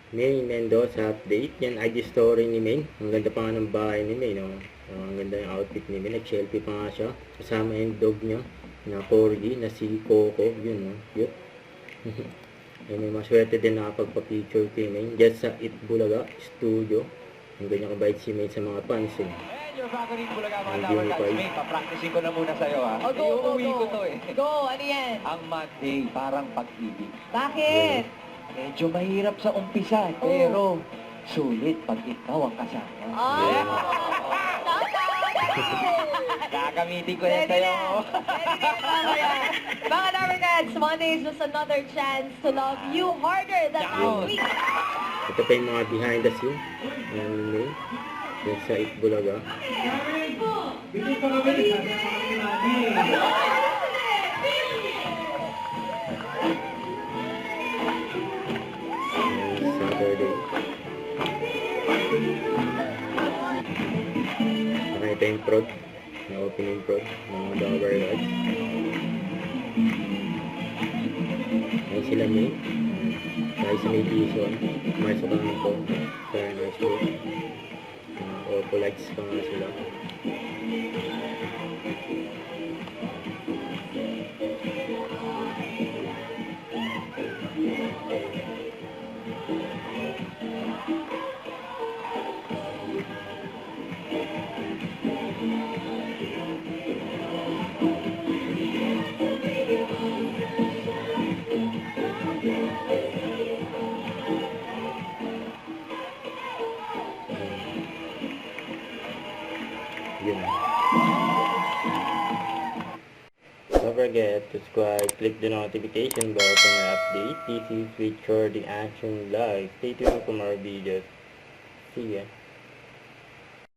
May Mendoza update. Yan ID story ni May. Ang ganda pa nga ng bahay ni May, no? Ang ganda yung outfit ni May. Nag-selfie pa nga siya. Kasama yung dog niya na corgi na si Coco. Yun, no? Yun. Yan, may maswerte din nakapagpa-picture kay May. Diyan sa Itbulaga Studio. Ang ganyan kabait si May sa mga fans, eh. Your favorite Bulaga mga Hindi Tower mo Guys. pa- May papracticing ko na muna sa'yo ha. Oh, go, go, Iuuwi go. ko to eh. Go, ano yan? Ang Monday, parang pag-ibig. Bakit? Medyo mahirap sa umpisa, pero sulit pag ikaw ang kasama. Kakamitin ko yan Pwede sa'yo. na. Tama yan. Mga Tower Guys, Monday is just another chance to love you harder than last week. Ito pa yung mga behind the scene. Yan, May. Yan sa Itbulaga. Saturday. Nakita yung prod. Na-opening prod. Mga Dover Guys. Ay sila May. Dahil sa May Bison. Marso ka nga po. Very nice po. Opo lights pa nga sila. Yun. Don't forget to subscribe, click the notification bell for my update. This is with Shorty Action Live. Stay tuned for more videos. See ya.